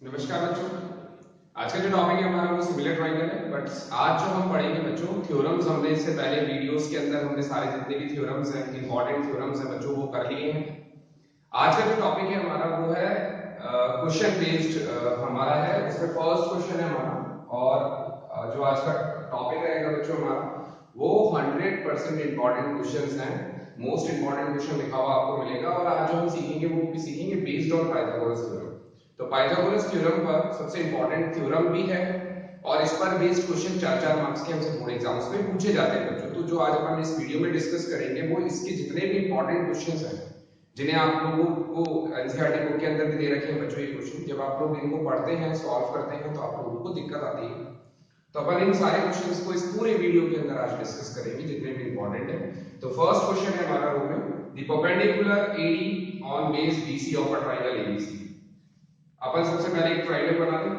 नमस्कार बच्चों। आज का जो टॉपिक है हमारा वो सिमिलर ट्रायंगल है। बट आज जो हम पढ़ेंगे बच्चों थ्योरम्स, हमने इससे पहले वीडियोस के अंदर हमने सारे जितने भी थ्योरम्स हैं, इंपॉर्टेंट थ्योरम्स हैं बच्चों, वो कर लिए हैं। आज का जो टॉपिक है हमारा वो है क्वेश्चन बेस्ड हमारा है। उसमें फर्स्ट क्वेश्चन है हमारा, और जो आज का टॉपिक रहेगा बच्चों हमारा वो 100% इंपॉर्टेंट क्वेश्चंस हैं। मोस्ट इंपॉर्टेंट क्वेश्चन लिखा हुआ आपको मिलेगा, और आज जो हम सीखेंगे वो भी सीखेंगे बेस्ड ऑन पाइथागोरस थ्योरम। तो पाइथागोरस थ्योरम पर सबसे इंपॉर्टेंट थ्योरम भी है, और इस पर बेस्ड क्वेश्चन 4-4 मार्क्स के हमसे बोर्ड एग्जाम्स में पूछे जाते हैं बच्चों। तो जो आज अपन इस वीडियो में डिस्कस करेंगे वो इसके जितने भी इंपॉर्टेंट क्वेश्चंस हैं, जिन्हें आप लोगों को एनसीईआरटी बुक के अंदर भी दे रखे हैं बच्चों। ये क्वेश्चन जब आप लोग इनको पढ़ते हैं, सॉल्व करते हैं, तो आप लोगों को दिक्कत आती है। तो अपन इन सारे क्वेश्चंस को इस पूरे वीडियो के अंदर आज डिस्कस करेंगे, जितने भी इंपॉर्टेंट है। तो फर्स्ट क्वेश्चन है हमारा रो में, the perpendicular AD on base BC of a triangle ABC. अपन सबसे पहले एक ट्रायंगल बना दें,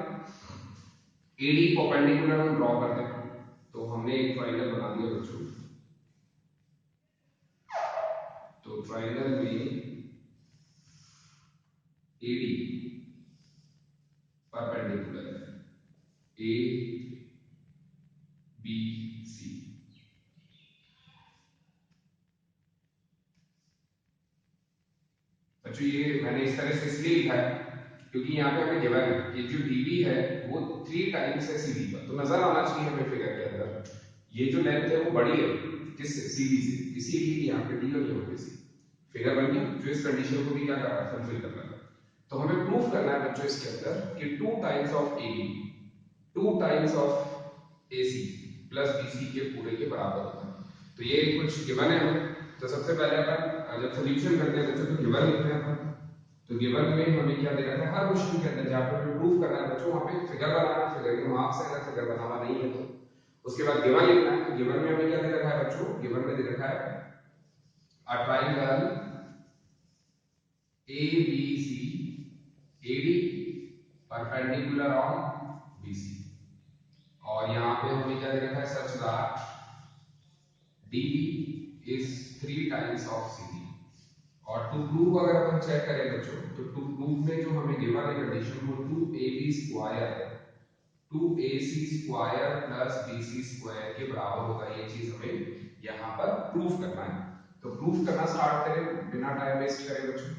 एडी परपेंडिकुलर हम ड्रॉ कर दें। तो हमने एक ट्रायंगल बना दिया बच्चों। तो ट्रायंगल में AD perpendicular A B C. बच्चों ये मैंने इस तरह से इसलिए लिखा है क्योंकि यहाँ पे हमें गिवन है कि जो डीबी है वो 3 टाइम्स है सीडी पर। तो नजर आना चाहिए हमें फिगर के अंदर ये जो लेंथ है वो बड़ी है किससे, सीडी से, इसीलिए यहाँ पे डी और यहाँ पे सी। फिगर बन गई जो इस कंडीशन को भी क्या कर रहा है, फुलफिल कर रहा है। तो हमें प्रूफ करना है बच्चों इसके अंदर कि 2 times of AB 2 times of AC plus BC के पूरे के बराबर होता है। तो ये कुछ गिवन है हमें। तो सबसे पहले अपन जब सोल्यूशन करते हैं बच्चों तो गिवन लिखते हैं अपन। तो गिवन में हमें क्या दे रखा है, हर क्वेश्चन के अंदर जहाँ पे हमें प्रूफ करना है बच्चों, वहाँ पे फिगर बनाना है। फिगर के मार्क्स है, अगर फिगर बना हुआ नहीं है तो उसके बाद गिवन लिखना है। तो गिवन में हमें क्या दे रखा है बच्चों, गिवन में दे रखा है a triangle ABC AD perpendicular on BC। और यहाँ पे हमें क्या दे रखा है, such that DB is 3 times of CD। और टू प्रूव अगर अपन चेक करें बच्चों, तो टू प्रूव में जो हमें गिवन है कंडीशन वो 2AB square 2AC square plus BC square के बराबर होगा। ये चीज हमें यहाँ पर प्रूफ करना है। तो प्रूफ करना स्टार्ट करें बिना टाइम वेस्ट करे बच्चों,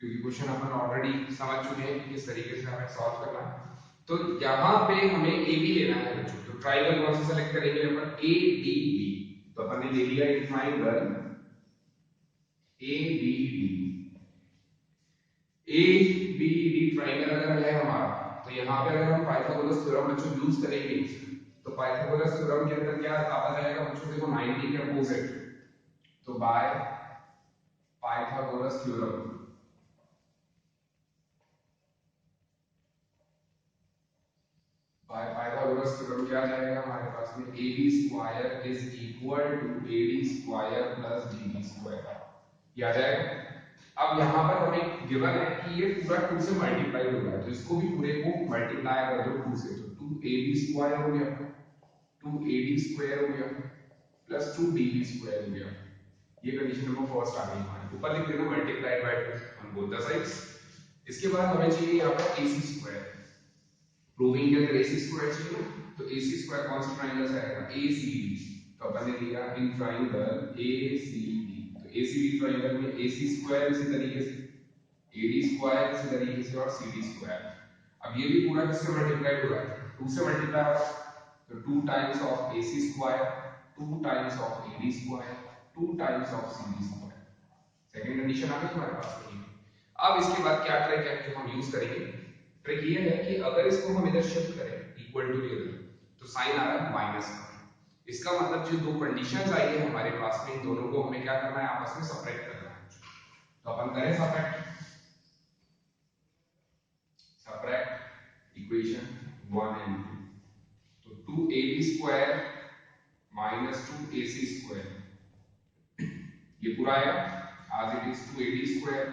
क्योंकि क्वेश्चन अपन ऑलरेडी समझ चुके हैं कि किस तरीके से हमें सॉल्व करना है। तो यहाँ पे हमें ए बी लेना है बच्चों। तो ट्रायंगल कौन सा सेलेक्ट करेंगे अपन, ए डी बी। तो अपन ने ले लिया एक triangle A B D. A B D triangle अगर है हमारा, तो यहाँ पे अगर हम पाइथागोरस थ्योरम बच्चों यूज करेंगे, तो पाइथागोरस थ्योरम के अंदर क्या आता जाएगा बच्चों, देखो 90 के अपोजिट। तो by Pythagoras theorem, Pythagoras theorem क्या आ जाएगा हमारे पास में, A B square is equal to A D square plus D B square. ये आ जाएगा। अब यहाँ पर हमें गिवन है कि ये पूरा 2 से मल्टीप्लाई हो रहा है, तो इसको भी पूरे को मल्टीप्लाई कर दो 2 से। तो 2ab स्क्वायर हो गया, 2ad स्क्वायर हो गया प्लस 2db स्क्वायर हो गया। ये कंडीशन नंबर फर्स्ट आ गई हमारी। ऊपर लिख देना multiplied by 2 on both the sides. इसके बाद हमें चाहिए यहाँ पर ac स्क्वायर। प्रूविंग के अंदर ac स्क्वायर चाहिए ना, तो ac स्क्वायर कौन सा ट्रायंगल से आएगा, acd। तो अपन ने लिया इन ट्रायंगल acd। तो acd ट्रायंगल में ac स्क्वायर इसी तरीके से, ad स्क्वायर इसी तरीके से, और cd स्क्वायर। अब ये भी पूरा किससे मल्टीप्लाई हो रहा है, 2 से मल्टीप्लाई हो रहा है। तो 2 times of ac square, 2 times of ad square, 2 times of cd square. Second condition आ गई हमारे पास में। अब इसके बाद क्या ट्रिक है जो हम यूज करेंगे, ट्रिक ये है कि अगर इसको हम इधर शिफ्ट करें इक्वल टू इधर, तो साइन आ रहा है माइनस का। इसका मतलब जो दो कंडीशंस आई है हमारे पास में, इन दोनों को हमें क्या करना है, आपस में सेपरेट करना है। तो अपन करें सेपरेट, सेपरेट इक्वेशन 1 एंड 2। तो 2ab square minus 2ac square, ये पूरा आएगा आज it is 2ad square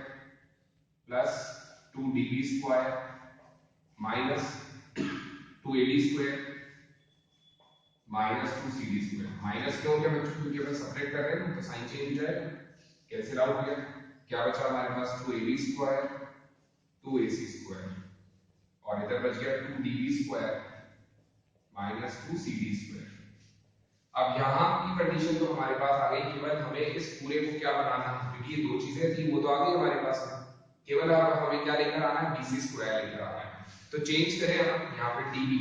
plus 2db square minus 2ad square minus 2cd square. Minus क्यों हो गया बच्चों, क्योंकि अपन सेपरेट कर रहे हैं तो साइन चेंज हो जाएगा, कैंसिल आउट हो गया। क्या बचा हमारे पास, 2ab स्क्वायर 2ac स्क्वायर और इधर बच गया 2dv² माइनस 2cd²। अब यहाँ की कंडीशन तो हमारे पास आ गई, केवल हमें इस पूरे को क्या बनाना है, क्योंकि ये दो चीजें थी वो तो आ गई हमारे पास में, केवल अब हमें क्या लेकर आना है, bc² लेकर आना है। तो चेंज करें हम यहाँ पे dv,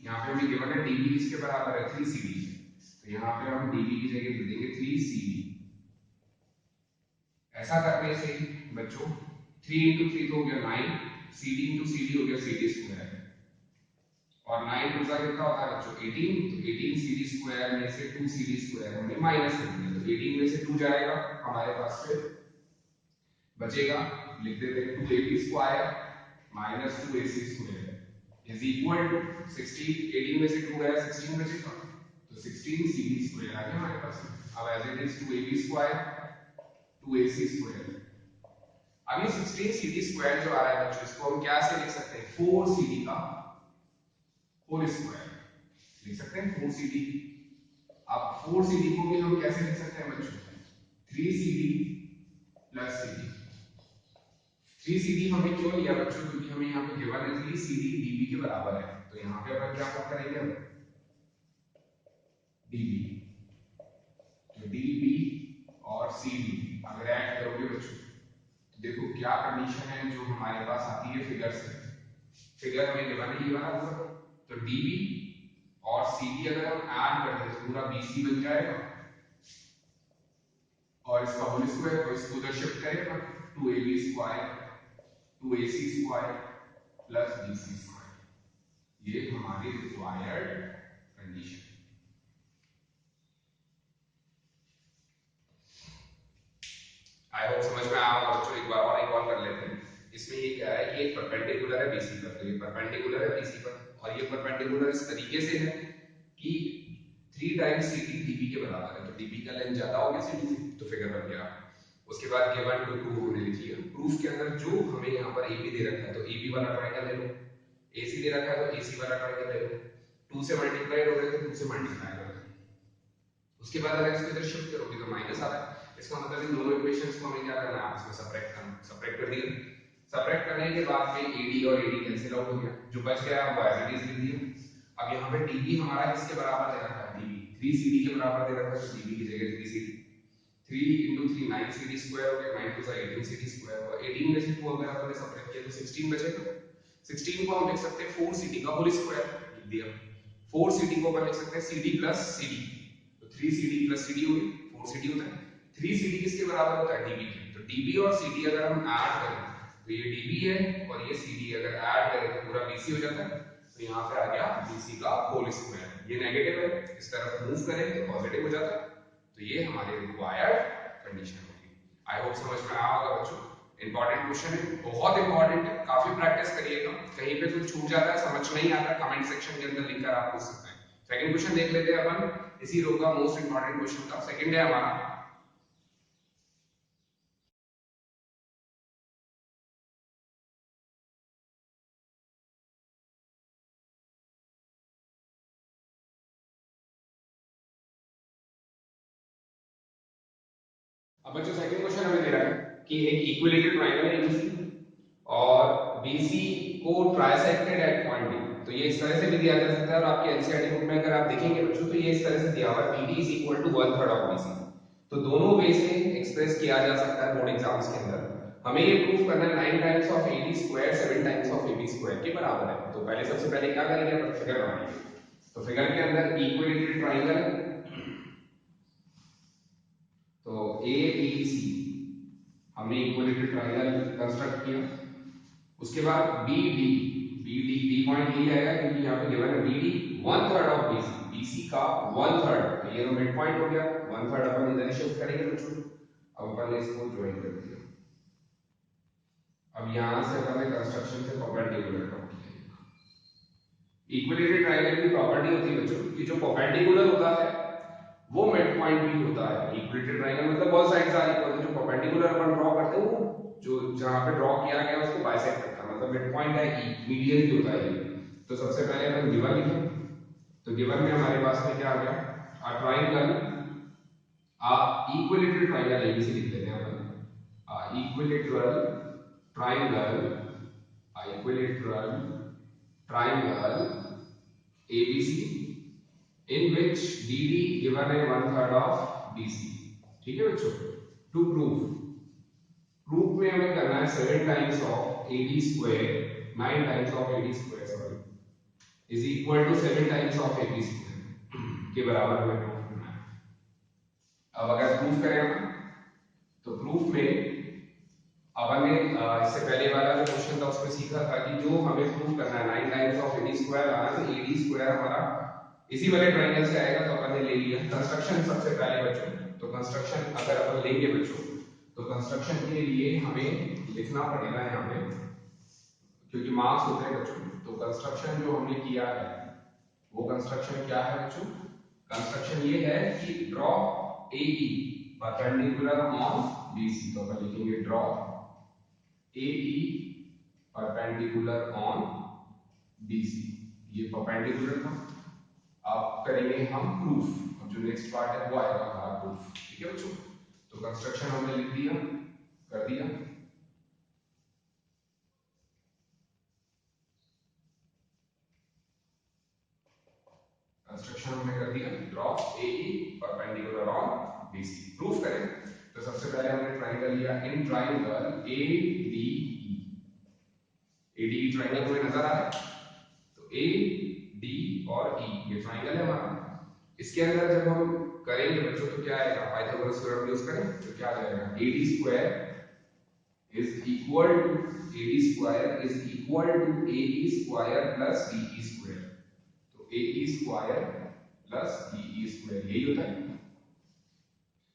यहाँ पे हमें गिवन है dv किसके बराबर है, 3cd, तो यहाँ पे हम dv की जगह दे देंगे 3cd। ऐसा करने से बच्चों 3 into 3 तो हो गया 9, cd into cd हो गया cd², और 9 टू का कितना होता है बच्चों 18, तो 18cd² में से 2cd² हमने माइनस कर दिया, तो 18 में से 2 जाएगा, हमारे पास से बचेगा, लिख देते हैं 2ab² minus 2ac² is equal to 16, 18 में से 2 गया 16 बचेगा, तो 16cd² आ गया हमारे पास। अब as it is 2ab² 2ac²। अब ये 16cd² जो आ रहा है बच्चों, इसको हम क्या से लिख सकते हैं, 4cd का होल स्क्वायर लिख सकते हैं, 4cd। अब 4cd को भी हम कैसे लिख सकते हैं बच्चों, 3cd प्लस cd। 3cd हमने क्यों लिया बच्चों, क्योंकि हमें यहाँ पे गिवन है 3cd dv के बराबर है, तो यहाँ पे अपन क्या पुट करेंगे हम dv, तो dv और cd अगर ऐड करोगे बच्चों तो देखो क्या कंडीशन है जो हमारे पास आती है फिगर से, फिगर हमें गिवन है ये वाला पूरा, तो dv और cd अगर हम ऐड कर दें तो पूरा bc बन जाएगा, और इसका होल स्क्वायर, तो इसको उधर शिफ्ट करेगा 2ab² 2ac² प्लस bc², ये हमारी रिक्वायर्ड कंडीशन। आई होप समझ में आया होगा बच्चों, एक बार और रिकॉल कर लेते हैं। इसमें ये कह रहा है कि एक परपेंडिकुलर है BC पर, तो ये परपेंडिकुलर है BC पर, और ये परपेंडिकुलर इस तरीके से है कि 3 टाइम्स CD DB के बराबर है, तो DB का लेंथ ज्यादा हो गया CD से, तो फिगर बन गया। उसके बाद गिवन टू प्रूव हमने लिख लिया, प्रूफ के अंदर जो हमें यहाँ पर AB दे रखा है तो AB वाला ट्रायंगल ले लो, AC दे रखा है तो AC वाला ट्रायंगल ले लो, 2 से मल्टीप्लाई हो गए तो 2 से मल्टीप्लाई कर दो, उसके बाद अगर इसको इधर शिफ्ट करोगे तो माइनस आ रहा है, इसका मतलब इन दोनों इक्वेशंस को हमें क्या करना है, आपस में सबट्रैक्ट करना, सबट्रैक्ट कर दिया। सबट्रैक्ट करने के बाद में AD और AD कैंसिल आउट हो गया, जो बच गया वो एज इट इज लिख दिया। अब यहाँ पे DB हमारा किसके बराबर दे रखा है, DB 3CD के बराबर दे रखा है, तो DB की जगह 3CD, 3 into 3 9cd² हो गया, 9 2 18cd² हुआ, 18 में से 2 अगर अपन ने सबट्रैक्ट किया तो 16 बचेगा, 16 को हम लिख सकते हैं 4cd का होल स्क्वायर, लिख दिया। 4cd को अपन लिख सकते हैं cd प्लस cd, तो 3cd प्लस cd हो गया, 4cd होता है। 3cd किसके बराबर होता है, db के, तो db और cd अगर हम ऐड करें तो ये db है और ये cd अगर ऐड करें तो पूरा bc हो जाता है, तो यहाँ पे आ गया bc का होल स्क्वायर, ये नेगेटिव है, इस तरफ मूव करें तो पॉजिटिव हो जाता है, तो ये हमारी रिक्वायर्ड कंडीशन होगी। आई होप समझ में आया होगा बच्चों, इंपॉर्टेंट क्वेश्चन है, बहुत इंपॉर्टेंट है, काफी प्रैक्टिस करिएगा, कहीं पे कुछ छूट जाता है समझ नहीं आता कमेंट सेक्शन के अंदर लिखकर आप पूछ सकते हैं। सेकंड क्वेश्चन देख लेते हैं अपन, इसी रो का मोस्ट इंपॉर्टेंट क्वेश्चन था, सेकंड है हमारा, अब बच्चों सेकंड क्वेश्चन हमें दे रहा है कि एक इक्विलेटरल ट्रायंगल है ABC और BC को ट्राइसेक्टेड एट पॉइंट D, तो ये इस तरह से भी दिया जा सकता है, और आपके एनसीईआरटी बुक में अगर आप देखेंगे बच्चों तो ये इस तरह से दिया हुआ है BD is equal to 1/3 of BC, तो दोनों वे से एक्सप्रेस किया जा सकता है बोर्ड एग्जाम्स के अंदर। हमें ये प्रूफ करना है 9 times of AD² 7 times of AB² के बराबर है, तो पहले सबसे पहले क्या करेंगे अपन फिगर बनाएंगे, तो फिगर के अंदर इक्विलेटरल ट्रायंगल है, तो ABC हमने इक्विलेटरल ट्रायंगल कंस्ट्रक्ट किया, उसके बाद BD पॉइंट यही आएगा क्योंकि यहाँ पे गिवन है BD 1/3 ऑफ BC, BC का 1/3, तो ये तो मिड पॉइंट हो गया, 1/3 अपन इधर शिफ्ट करेंगे बच्चों, अब अपन ने इसको ज्वाइन कर दिया। अब यहाँ से अपन ने कंस्ट्रक्शन से परपेंडिकुलर ड्रॉ किया। इक्विलेटरल ट्रायंगल की प्रॉपर्टी होती है बच्चों कि जो परपेंडिकुलर होता है वो मिड पॉइंट भी होता है, इक्विलेटरल ट्रायंगल मतलब बहुत साइड्स आर इक्वल, जो परपेंडिकुलर अपन ड्रॉ करते हैं वो जो जहां पे ड्रॉ किया गया उसको बाइसेक्ट करता है, मतलब मिड पॉइंट है, मीडियन भी होता है ये। तो सबसे पहले अपन गिवन लिखें, तो गिवन में हमारे पास में क्या आ गया, a triangle, a equilateral triangle ABC लिख लेते हैं अपन, a equilateral triangle, a equilateral triangle ABC in which DD given है 1/3 of BC। ठीक है बच्चों, टू प्रूफ में हमें करना है 7 times of AD square 9 times of AD square sorry is equal to 7 times of AB square के बराबर हमें प्रूफ करना है। अब अगर प्रूफ करें अपन तो प्रूफ में अपन ने इससे पहले वाला जो क्वेश्चन था उसमें सीखा था कि जो हमें प्रूफ करना है 9 टाइम्स ऑफ AD स्क्वायर आना है तो AD स्क्वायर हमारा इसी वाले ट्रायंगल से आएगा तो अपन ने ले लिया। कंस्ट्रक्शन सबसे पहले बच्चों, तो कंस्ट्रक्शन अगर अपन लेंगे बच्चों तो कंस्ट्रक्शन के लिए हमें लिखना पड़ेगा यहाँ पे क्योंकि मार्क्स होते हैं बच्चों। तो कंस्ट्रक्शन जो हमने किया है वो कंस्ट्रक्शन क्या है बच्चों? कंस्ट्रक्शन ये है कि draw AE perpendicular on BC। तो अपन लिखेंगे draw AE perpendicular on BC। ये परपेंडिकुलर था। अब करेंगे हम प्रूफ। अब जो नेक्स्ट पार्ट है वो आएगा हमारा प्रूफ। ठीक है बच्चों, तो कंस्ट्रक्शन हमने लिख दिया, कर दिया। कंस्ट्रक्शन हमने कर दिया, draw AE perpendicular on BC। Proof करें तो सबसे पहले हमने ट्रायंगल लिया in triangle ADE। ADE triangle कोई नजर आ रहा है? तो AD और E ये ट्रायंगल है हमारा। इसके अंदर जब हम करेंगे बच्चों तो क्या आएगा? पाइथागोरस थ्योरम यूज करें तो क्या आ जाएगा? AD square is equal to AD square is equal to AE square plus DE square। तो AE square plus DE square यही होता है।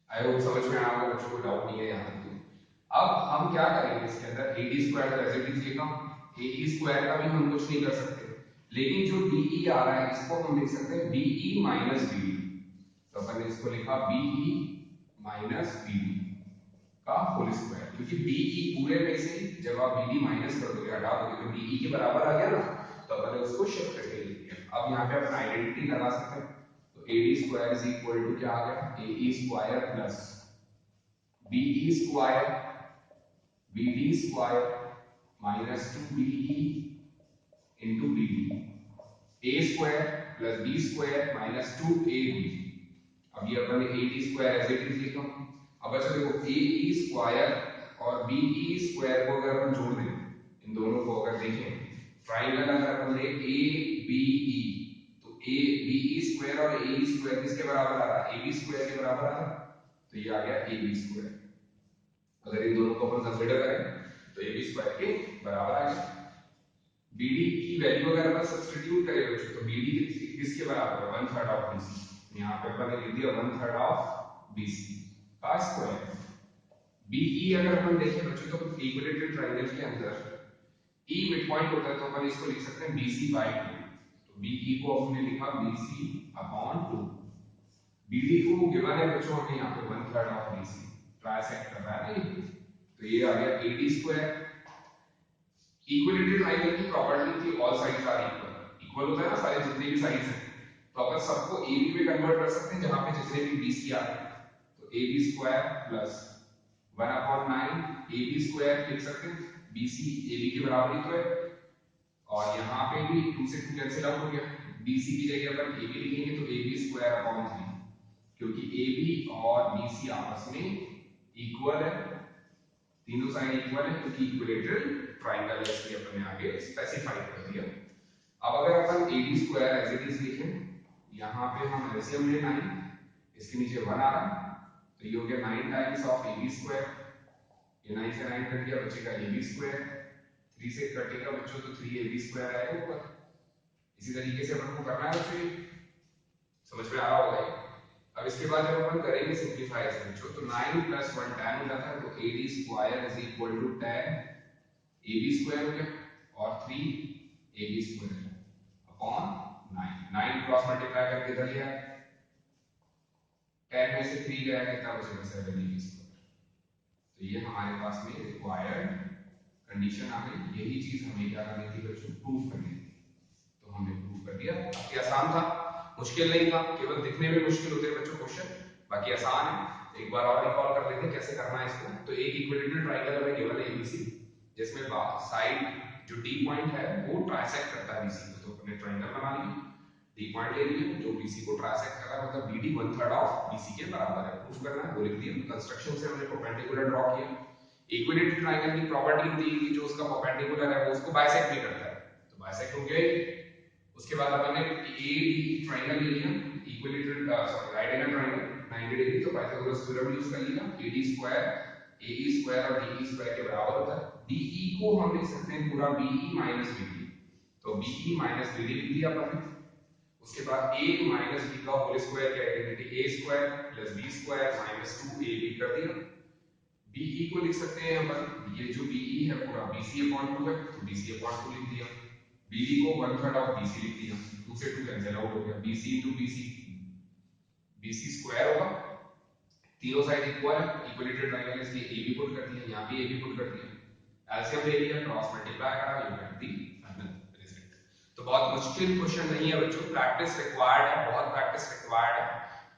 आई होप समझ में आ गया बच्चों को, डाउट नहीं है यहाँ तक। तो अब हम क्या करेंगे इसके अंदर AD square का एज इट इज लिखा, AE square का भी हम कुछ नहीं कर सकते, लेकिन जो DE आ रहा है इसको हम लिख सकते हैं BE minus BD। तो अपन ने इसको लिखा BE minus BD का होल स्क्वायर, क्योंकि BE पूरे में से जब आप BD माइनस कर दोगे, हटा दोगे तो BE के बराबर आ गया ना, तो अपन ने उसको शिफ्ट करके लिख दिया। अब यहाँ पे अपन आइडेंटिटी लगा सकते हैं। तो AD square is equal to क्या आ गया? AE square plus BE square BD square minus 2BE into BD। A square plus B square minus 2AB। अब ये अपन ने AD square as it is लिखा। अब अच्छा देखो AE स्क्वायर और BE स्क्वायर को अगर अपन जोड़ दें, इन दोनों को अगर देखें ट्रायंगल अगर अपन ले ABE तो BE स्क्वायर और AE स्क्वायर किसके बराबर आ रहा है? AB स्क्वायर के बराबर आ रहा है। तो ये आ गया AB स्क्वायर। अगर इन दोनों को अपन कंसीडर करें तो AB स्क्वायर के बराबर आ गया। BD की वैल्यू अगर अपन सब्स्टिट्यूट करें बच्चों तो BD किसके बराबर है? 1/3 ऑफ BC। यहाँ पे अपन ने लिख दिया 1/3 ऑफ BC का स्क्वायर। BE अगर अपन देखें बच्चों तो इक्विलेटरल ट्रायंगल के अंदर E मिड पॉइंट होता है तो अपन इसको लिख सकते हैं BC/2। तो BE को हमने लिखा BC/2। BD को गिवन है बच्चों हमें यहाँ पे 1/3 ऑफ BC ट्राइसेक्ट कर रहा है ना ये, तो ये आ गया AD स्क्वायर। इक्विलेटरल ट्रायंगल की प्रॉपर्टी थी all sides are equal. Equal होता है ना सारे जितने भी साइड्स हैं, तो अपन सबको AB में कन्वर्ट कर सकते हैं जहां पे जितने भी BC आ रहे हैं। तो AB square plus 1/9 AB square लिख सकते हैं, BC AB के बराबर ही तो है। और यहाँ पे भी 2 से 2 कैंसिल आउट हो गया, BC की जगह अपन AB लिखेंगे तो AB स्क्वायर अपॉन 3, क्योंकि AB और BC आपस में इक्वल है, तीनों साइड इक्वल है क्योंकि इक्विलेटरल ट्रायंगल है, इसलिए अपन ने आगे स्पेसिफाई कर दिया। अब अगर अपन AD square as it is लिखें, यहाँ पे हम एलसीएम ले 9, इसके नीचे 1 आ रहा है तो ये हो गया 9 टाइम्स ऑफ AB स्क्वायर। ये 9 से 9 कट गया, बचेगा AB स्क्वायर। 3 से कटेगा बच्चों तो 3AB स्क्वायर आएगा ऊपर। इसी तरीके से अपन को करना है बच्चों, समझ में आ रहा होगा ये। अब इसके बाद जब अपन करेंगे सिंपलीफाई से बच्चों तो 9 + 1 10 हो जाता है, तो AD square is equal to 10 AB square हो गया और 3 AB square upon 9। 9 cross multiply करके इधर लिया, 10 में से 3 गया कितना बचेगा? 7 AB स्क्वायर। तो ये हमारे पास में रिक्वायर्ड कंडीशन आ गई। यही चीज हमें क्या करनी थी बच्चों? प्रूफ करनी थी। तो हमने प्रूफ कर दिया। काफी आसान था, मुश्किल नहीं था, केवल दिखने में मुश्किल होते हैं बच्चों क्वेश्चन, बाकी आसान है। एक बार और रिकॉल कर लेते हैं कैसे करना है इसको। तो एक इक्विलेटरल ट्रायंगल हमें गिवन है ABC, जिसमें साइड जो डी पॉइंट है वो ट्राइसेक्ट करता है बीसी को, तो अपने ट्रायंगल बना लिए, डी पॉइंट ले लिए जो बीसी को ट्राइसेक्ट कर रहा है, मतलब बीडी 1/3 ऑफ बीसी के बराबर है, प्रूफ करना है, वो लिख दिया। कंस्ट्रक्शन से हमने परपेंडिकुलर ड्रॉ किया। इक्विलेटरल ट्रायंगल की प्रॉपर्टी होती है कि जो उसका परपेंडिकुलर है वो उसको बाइसेक्ट भी करता है, तो बाइसेक्ट हो गया। उसके बाद अपन ने ए डी ट्रायंगल ले लिया, equilateral right angle triangle 90 degree, तो पाइथागोरस थ्योरम यूज कर लिया, AD स्क्वायर AE स्क्वायर और DE स्क्वायर के बराबर होता है। DE को हम लिख सकते हैं पूरा BE माइनस BD, तो BE माइनस BD लिख दिया अपन ने। उसके बाद A माइनस B का होल स्क्वायर की identity A square plus B square minus 2AB कर दिया। BE को लिख सकते हैं अपन, ये जो BE है पूरा BC/2 है, तो BC/2 लिख दिया। BD को 1/3 ऑफ BC लिख दिया, 2 से 2 कैंसिल आउट हो गया, BC into BC, BC square होगा, तीनों साइड इक्वल है, इक्विलेटरल ट्रायंगल इसलिए AB पुट कर दिया, यहाँ भी AB पुट कर दिया, एलसीएम ले लिया, क्रॉस मल्टीप्लाई करा, you get the final result. तो बहुत मुश्किल क्वेश्चन नहीं है बच्चों, प्रैक्टिस रिक्वायर्ड है, बहुत प्रैक्टिस रिक्वायर्ड है,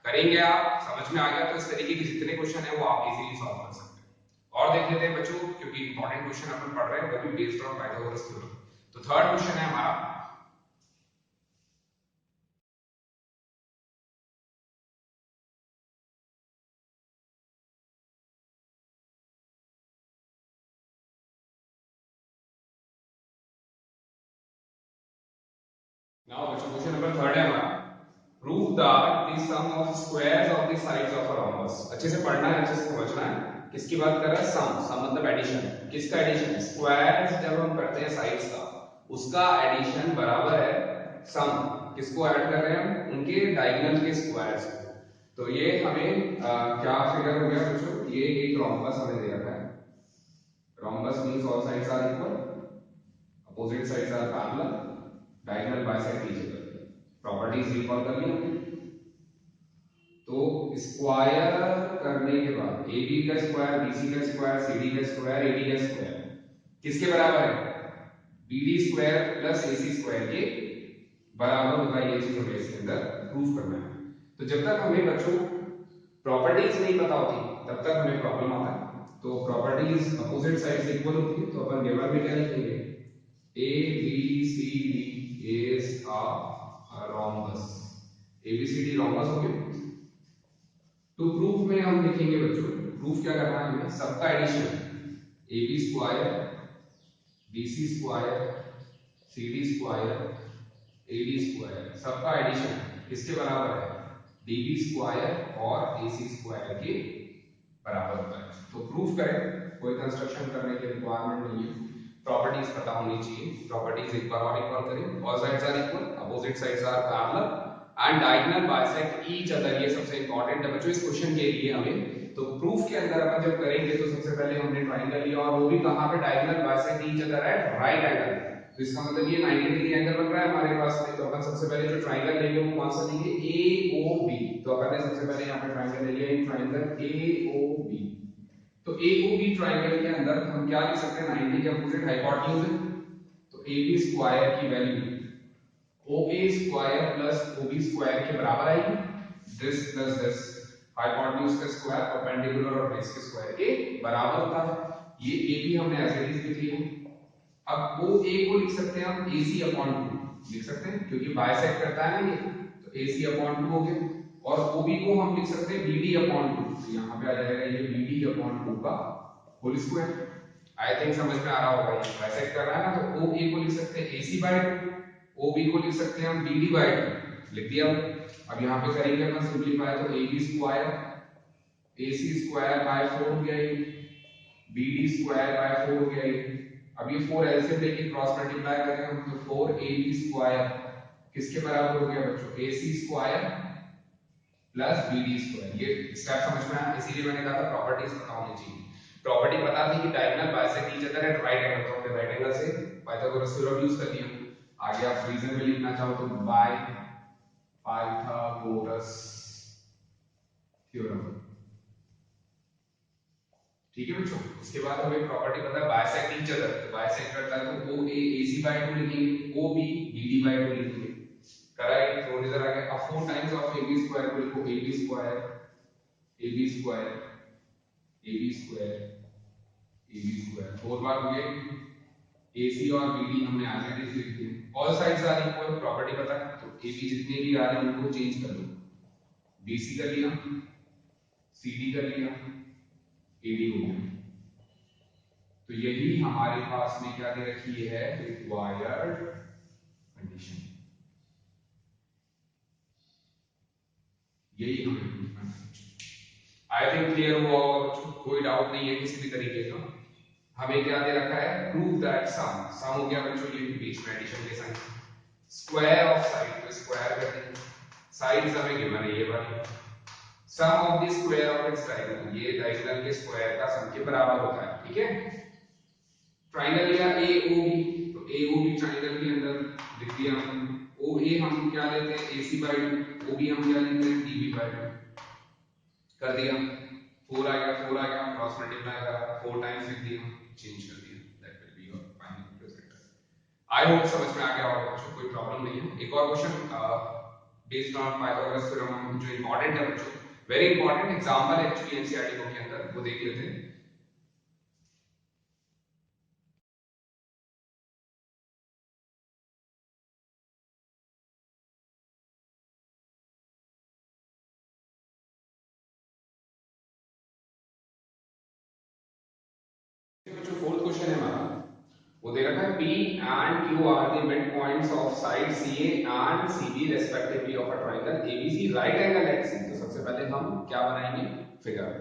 करेंगे आप, समझ में आ गया तो इस तरीके के जितने क्वेश्चन है वो आप इजीली सॉल्व कर सकते हैं। और देख लेते हैं बच्चों, क्योंकि इंपॉर्टेंट क्वेश्चन अपन पढ़ रहे हैं वो भी बेस्ड ऑन पाइथागोरस थ्योरम। तो थर्ड क्वेश्चन है हमारा, नाउ बच्चों क्वेश्चन नंबर थर्ड है हमारा, prove that the sum of squares of the sides of a rhombus. अच्छे से पढ़ना है, अच्छे से समझना है, किसकी बात कर रहा है, सम, सम मतलब एडिशन, किसका एडिशन, स्क्वायर्स जब हम करते हैं साइड्स का, उसका एडिशन बराबर है सम, किसको ऐड कर रहे हैं हम, उनके डायगोनल के स्क्वायर्स को। तो ये हमें क्या फिगर हो गया बच्चों, ये एक रोम्बस हमें दे रखा है, rhombus means all sides are equal, opposite sides are parallel, diagonal bisect each other, properties recall कर ली हमने। तो स्क्वायर करने के बाद AB का स्क्वायर, BC का स्क्वायर, CD का स्क्वायर, AD का स्क्वायर किसके बराबर है, BD square plus AC square के बराबर होगा, ये चीज हमें इसके अंदर प्रूफ करना है। तो जब तक हमें बच्चों प्रॉपर्टीज नहीं पता होती तब तक हमें प्रॉब्लम आता है। तो प्रॉपर्टीज अपोजिट साइड्स इक्वल होती है, तो अपन गिवन में क्या लिखेंगे, ABCD is a rhombus, ABCD rhombus हो गया। तो प्रूफ में हम लिखेंगे बच्चों, प्रूफ क्या करना है हमें, सबका addition AB square BC square CD square AD square सबका एडिशन किसके बराबर है, DB स्क्वायर और AC स्क्वायर के बराबर होता है। तो प्रूफ करें, कोई कंस्ट्रक्शन करने की रिक्वायरमेंट नहीं है, प्रॉपर्टीज पता होनी चाहिए, प्रॉपर्टीज एक बार और इक्वल करें, all sides are equal, opposite sides are parallel and diagonal bisect each other, ये सबसे इंपॉर्टेंट है बच्चों इस क्वेश्चन के लिए हमें। तो प्रूफ के अंदर अपन जब करेंगे तो सबसे पहले हमने ट्रायंगल लिया और वो भी कहां पे, diagonal bisect each other at right angle, तो इसका मतलब ये 90 डिग्री एंगल बन रहा है हमारे पास में। तो अपन सबसे पहले जो ट्रायंगल लेंगे वो कौन सा लेंगे, AOB, तो अपन ने सबसे पहले यहां पे ट्रायंगल ले लिया, एक ट्रायंगल AOB। तो AOB ट्रायंगल के अंदर हम क्या लिख सकते हैं, 90 के अपोजिट हाइपोटेन्यूज है, तो AB स्क्वायर की value OA square plus OB square के बराबर आएगी, दिस प्लस दिस, हाइपोटेन्यूज का स्क्वायर परपेंडिकुलर और बेस के स्क्वायर के बराबर होता है। ये AB हमने एज इट इज लिख लिया। अब OA को लिख सकते हैं हम AC/2 लिख सकते हैं, क्योंकि बाइसेक्ट करता है ना ये, तो AC/2 हो गया। और OB को हम लिख सकते हैं BD/2, तो यहाँ पे आ जाएगा ये BD/2 का होल स्क्वायर। आई थिंक समझ में आ रहा होगा, ये बाइसेक्ट कर रहा है ना, तो OA को लिख सकते हैं AC/2, OB को लिख सकते हैं हम BD/2, लिख दिया। अब यहाँ पे करेंगे अपन सिंपलीफाई, तो AB square AC square by 4 हो गया, ये BD स्क्वायर बाय 4 हो गया ये। अब ये 4 एलसीएम लेके क्रॉस मल्टीप्लाई करेंगे हम, तो 4AB स्क्वायर किसके बराबर हो गया बच्चों, AC square plus BD square. ये स्टेप समझ में आया, इसीलिए मैंने कहा था प्रॉपर्टीज पता होनी चाहिए। प्रॉपर्टी पता थी कि diagonal bisect each other at right angle, तो हमने राइट एंगल से पाइथागोरस थ्योरम यूज कर लिया। आगे आप रीजन में लिखना चाहो तो बाय पाइथागोरस थ्योरम, ठीक है बच्चों। उसके बाद हमें प्रॉपर्टी पता है बाइसेक्ट ईच अदर, तो बाइसेक्ट करता है तो OA AC/2 लिखेंगे, OB BD/2 लिखेंगे, करेक्ट। तो इधर आ गया, अब 4 टाइम्स ऑफ AB स्क्वायर को लिखो, AB square AB square AB square AB square, 4 बार हो गया, AC और BD हमने एज इट इज लिख दिए। All sides are equal, property पता है, तो AB जितने भी आ रहे हैं उनको चेंज कर लो। BC कर लिया, CD कर लिया, AD हो गया। तो यही हमारे पास में क्या दे रखी है, रिक्वायर्ड कंडीशन, यही हमें प्रूव करना है। आई थिंक क्लियर हुआ होगा बच्चों, कोई डाउट नहीं है किसी भी तरीके का। हमें क्या दे रखा है, प्रूव दैट सम हो गया बच्चों, ये बीच में एडिशन के साइन, स्क्वायर ऑफ साइड, तो स्क्वायर कर देंगे, साइड्स हमें गिवन है ये वाली, sum of the square of its diagonal, ये डायगोनल के स्क्वायर का सम के बराबर होता है, ठीक है। ट्राइंगल लिया AOB, तो AOB ट्राइंगल के अंदर लिख दिया हमने, OA हम क्या लेते हैं AC/2, OB हम क्या लेते हैं DB/2, कर दिया, 4 आ गया, 4 आ गया, क्रॉस मल्टीप्लाई करा, 4 टाइम्स लिख दिया, चेंज कर दिया, that will be your final result. I hope समझ में आ गया होगा बच्चों, कोई प्रॉब्लम नहीं है। एक और question based on Pythagoras theorem जो इंपॉर्टेंट है बच्चों, very important example actually NCERT book के अंदर, वो देख लेते हैं। जो फोर्थ क्वेश्चन है हमारा, वो दे रखा है P and Q are the midpoints of side CA and CB respectively of a triangle ABC right angle at C। तो सबसे पहले हम क्या बनाएंगे, फिगर।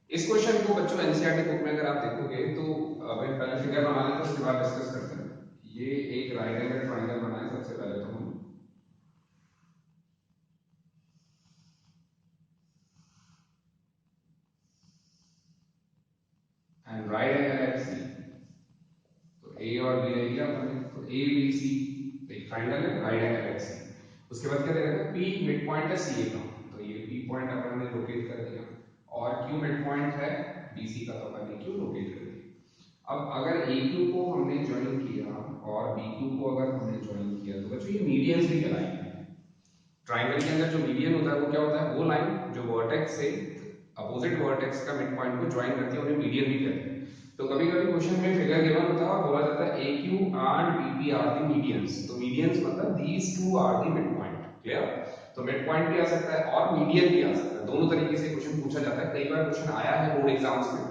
इस क्वेश्चन को बच्चों एनसीईआरटी बुक में अगर आप देखोगे तो अगर पहले फिगर बना लेते हैं उसके बाद डिस्कस करते हैं। ये एक राइट एंगल ट्रायंगल बनाए सबसे पहले तो हम, एंड राइट एंगल एट सी, तो ए और बी ले लिया हमने, तो ए बी सी एक ट्रायंगल है, राइट एंगल एट सी। उसके बाद क्या दे रखा है, पी मिड पॉइंट है सी ए का, तो ये पी पॉइंट अपन ने लोकेट कर दिया, और क्यू मिड पॉइंट है बी सी का, तो अपन ने क्यू लोकेट कर दिया। अब अगर ए क्यू को हमने ज्वाइन किया और बी क्यू को अगर हमने ज्वाइन किया, तो बच्चों ये मीडियंस भी कहलाएंगे। ट्रायंगल के अंदर जो मीडियन होता है वो क्या होता है, वो लाइन जो वर्टेक्स से अपोजिट वर्टेक्स का मिड पॉइंट को ज्वाइन करती है, उन्हें मीडियन भी कहते हैं। तो कभी कभी क्वेश्चन में फिगर गिवन होता है और बोला जाता है A Q and B P R the medians, तो मीडियंस मतलब these two are the mid point, clear. तो मिड पॉइंट भी आ सकता है और मीडियन भी आ सकता है, दोनों तरीके से क्वेश्चन पूछा जाता है। कई बार क्वेश्चन आया है बोर्ड एग्जाम्स में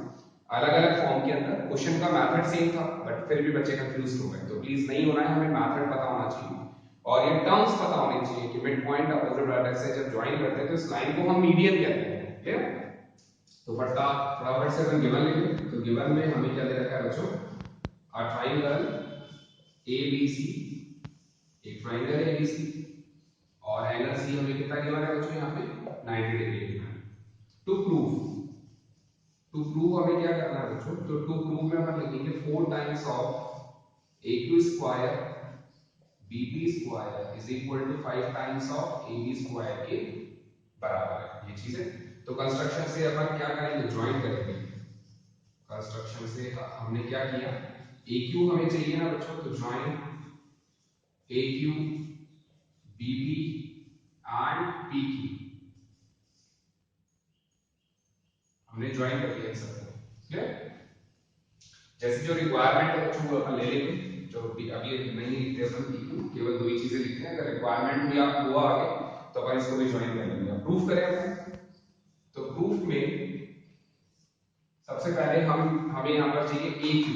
अलग अलग फॉर्म के अंदर, क्वेश्चन का मेथड सेम था बट फिर भी बच्चे कंफ्यूज हो गए, तो प्लीज नहीं होना है, हमें मेथड पता होना चाहिए और ये टर्म्स पता होने चाहिए कि मिड पॉइंट अपोजिट वर्टेक्स से जब ज्वाइन करते हैं तो इस लाइन को हम मीडियन कहते हैं, क्लियर। तो फटाफट से अपन गिवन लेंगे, तो गिवन में हमें क्या दे रखा है बच्चों, a triangle ABC, एक ट्राइंगल है ABC और एंगल C हमें कितना गिवन है बच्चों, यहाँ पे 90 डिग्री गिवन है। टू प्रूव हमें क्या करना है बच्चों, तो टू प्रूव में अपन लिखेंगे 4 times of AQ square BB square is equal to 5 times of AB square के बराबर है, ये चीज है। तो कंस्ट्रक्शन से अपन क्या करेंगे, ज्वाइन करेंगे। कंस्ट्रक्शन से हमने क्या किया, AQ हमें चाहिए ना बच्चों, तो join AQ BB and PQ, हमने ज्वाइन कर दिया सबको, क्लियर। जैसे जो रिक्वायरमेंट है बच्चों वो अपन ले लेंगे, जो अभी नहीं लिखते अपन PQ, केवल दो ही चीजें लिखते हैं, अगर रिक्वायरमेंट भी आप हुआ आगे तो अपन इसको भी ज्वाइन कर लेंगे। प्रूफ करें अपन, तो प्रूफ में सबसे पहले हमें यहाँ पर चाहिए AQ,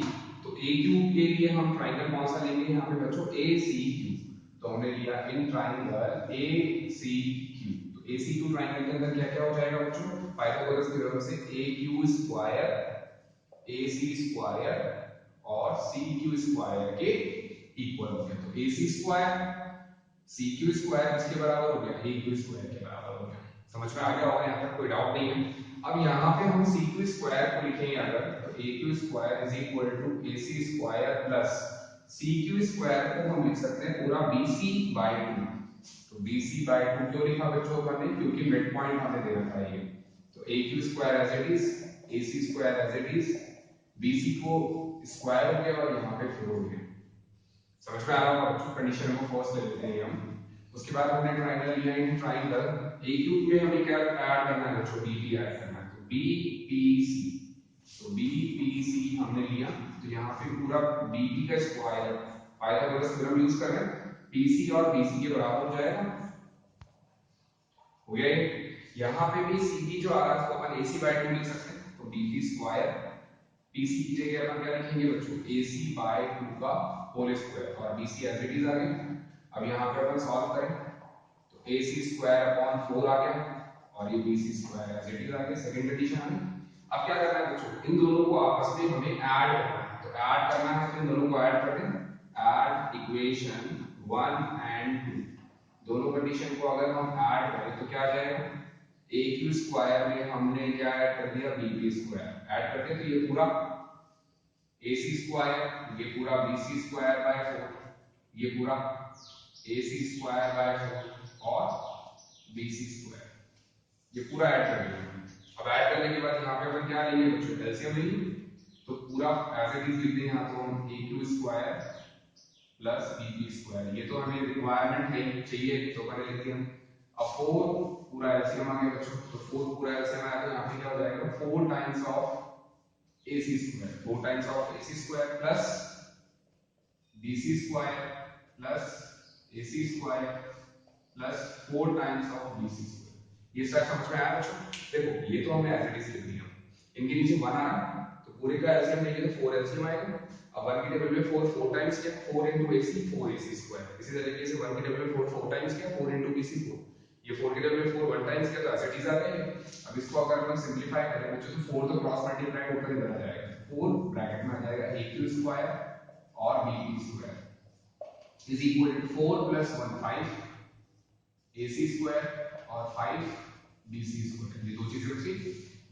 तो AQ के लिए हम ट्राइंगल कौन सा लेंगे यहाँ पे बच्चों, ACQ, तो हमने लिया इन ट्राइंगल ACQ, तो ACQ ट्राइंगल के अंदर क्या क्या हो जाएगा बच्चों, पाइथागोरस थ्योरम से AQ स्क्वायर AC स्क्वायर और CQ स्क्वायर के इक्वल हो गया, तो AC स्क्वायर CQ स्क्वायर इसके बराबर हो गया, AQ स्क्वायर के बराबर हो गया। समझ में आ गया होगा, यहाँ तक कोई डाउट नहीं है। अब यहाँ पे हम CQ स्क्वायर को लिखेंगे अगर, तो AQ square is equal to AC square plus CQ square को हम लिख सकते हैं पूरा BC/2, तो BC/2 क्यों लिखा बच्चों अपन ने, क्योंकि मिड पॉइंट हमें दे रखा है ये, तो AQ square as it is, AC square as it is, BC को स्क्वायर हो गया और यहाँ पे 4 हो गया। समझ में आ रहा होगा बच्चों, कंडीशन को फर्स्ट ले लेते हैं हम। उसके बाद हमने ट्राइंगल लिया, इन ट्राइंगल AQ में हमें क्या ऐड करना है बच्चों, BP ऐड करना है, तो BPC, तो BPC हमने लिया तो यहाँ पे पूरा बीपी का स्क्वायर पाइथागोरस थ्योरम यूज कर रहे हैं, पीसी और बीसी के बराबर हो जाएगा। हो गया ये। यहाँ पे भी सीबी जो आ रहा है उसको अपन एसी बाय 2 लिख सकते हैं, तो बीपी स्क्वायर पीसी की जगह अपन क्या लिखेंगे बच्चों, एसी बाय 2 का होल स्क्वायर, और बीसी एज इट इज आ गया। अब यहाँ पे अपन सॉल्व करें तो AC स्क्वायर अपॉन 4 आ गया और ये BC square as it is आ गया, सेकंड कंडीशन आ गई। अब क्या करना है बच्चों, इन दोनों को आपस में हमें ऐड करना है, तो ऐड करना है तो इन दोनों को ऐड कर दें, ऐड इक्वेशन 1 एंड 2, दोनों कंडीशन को अगर हम ऐड करें तो क्या आ जाएगा, AQ स्क्वायर में हमने क्या ऐड कर दिया, BB स्क्वायर ऐड कर दिया, तो ये पूरा AC स्क्वायर, ये पूरा BC स्क्वायर बाय 4, ये पूरा AC स्क्वायर बाय 4 और BC स्क्वायर, ये पूरा ऐड कर दिया। अब ऐड करने के बाद यहाँ पे अपन क्या लेंगे बच्चों, एलसीएम लेंगे, तो पूरा एज इट इज लिख दें यहाँ, तो हम AQ square plus BB square, ये तो हमें रिक्वायरमेंट है चाहिए तो मैंने लिख दिया। अब 4 पूरा एलसीएम आ गया बच्चों, तो 4 पूरा एलसीएम आया तो यहाँ पे क्या हो जाएगा, 4 times of AC square, 4 times of AC square plus BC square plus AC square plus 4 times of BC square. ये सब समझ में आया बच्चों? देखो ये तो हमने एज इट इज लिख दिया, इनके नीचे 1 आ रहा है तो पूरे का एलसीएम लेंगे तो 4 एलसीएम आएगा। अब 1 की टेबल में 4 टाइम्स क्या, 4 AC 4 AC स्क्वायर, इसी तरीके से 1 की टेबल में 4 टाइम्स क्या, 4 BC 4, ये 4 की टेबल में 4 1 टाइम्स क्या, तो एज इट इज आ गया। अब इसको अगर हम सिंपलीफाई करें बच्चों तो 4 तो क्रॉस मल्टीप्लाई होकर इधर आ जाएगा, 4 ब्रैकेट में आ जाएगा AQ स्क्वायर और BB square is equal to 4 plus 1 5 AC स्क्वायर और 5 BC स्क्वायर, ये दो चीजें बची।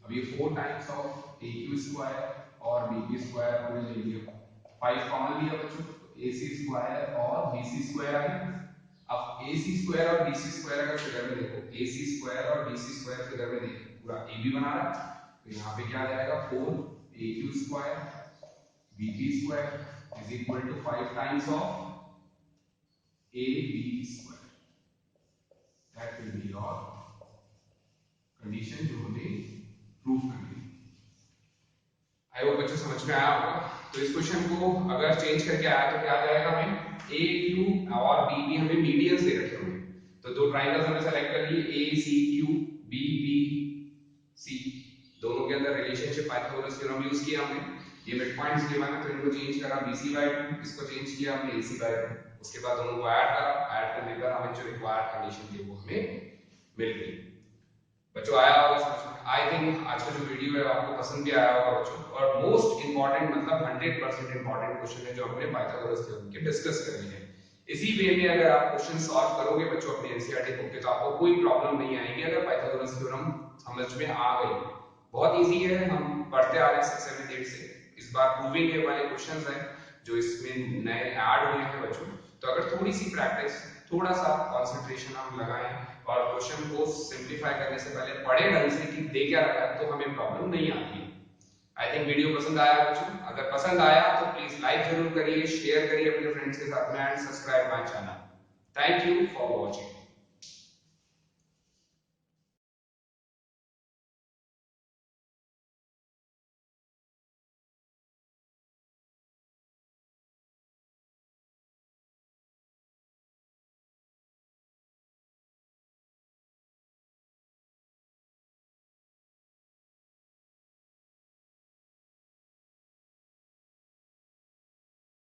अब ये 4 टाइम्स ऑफ AQ स्क्वायर और BB स्क्वायर हमने ले लिया, 5 कॉमन लिया बच्चों, AC स्क्वायर और BC स्क्वायर आ गया। अब AC स्क्वायर और BC स्क्वायर अगर फिगर में देखो, AC स्क्वायर और BC स्क्वायर फिगर में देखो पूरा AB बना रहा है, तो यहाँ पे क्या आ जाएगा, 4 AQ square BB square is equal to 5 times of AB square, that will be your condition जो हमें प्रूफ करनी है। आई होप बच्चों समझ में आया होगा। तो इस क्वेश्चन को अगर चेंज करके आया तो क्या आ जाएगा, हमें AQ और BB हमें मीडियंस दे रखे होंगे, तो दो ट्रायंगल्स हमने सेलेक्ट कर लिए ACQ BBC, दोनों के अंदर रिलेशनशिप पाइथागोरस थ्योरम यूज किया हमने, ये मिड पॉइंट्स गिवन है तो इनको चेंज करा BC बाय 2, इसको चेंज किया हमने AC बाय 2, उसके बाद दोनों को ऐड करा, ऐड करने पर हमें जो रिक्वायर्ड कंडीशन थी वो हमें मिल गई। बच्चों आया होगा समझ में? आई थिंक आज का जो वीडियो है आपको पसंद भी आया होगा बच्चों, और मोस्ट इंपॉर्टेंट मतलब 100% इंपॉर्टेंट क्वेश्चन है जो हमने पाइथागोरस थ्योरम के डिस्कस करनी है। इसी वे में अगर आप क्वेश्चन सॉल्व करोगे बच्चों अपने एनसीईआरटी बुक के, तो आपको कोई प्रॉब्लम नहीं आएगी अगर पाइथागोरस थ्योरम समझ में आ गई। बहुत इजी है, हम पढ़ते आ रहे हैं 6 7 8 से, इस बार प्रूविंग के वाले क्वेश्चंस हैं जो इसमें नए ऐड हुए हैं बच्चों, तो अगर थोड़ी सी प्रैक्टिस, थोड़ा सा कंसंट्रेशन हम लगाएं और क्वेश्चन को सिंपलीफाई करने से पहले पढ़े ढंग से कि दे क्या रखा है, तो हमें प्रॉब्लम नहीं आती है। आई थिंक वीडियो पसंद आया बच्चों, अगर पसंद आया तो प्लीज लाइक जरूर करिए, शेयर करिए अपने फ्रेंड्स के साथ में and subscribe my channel. Thank you for watching.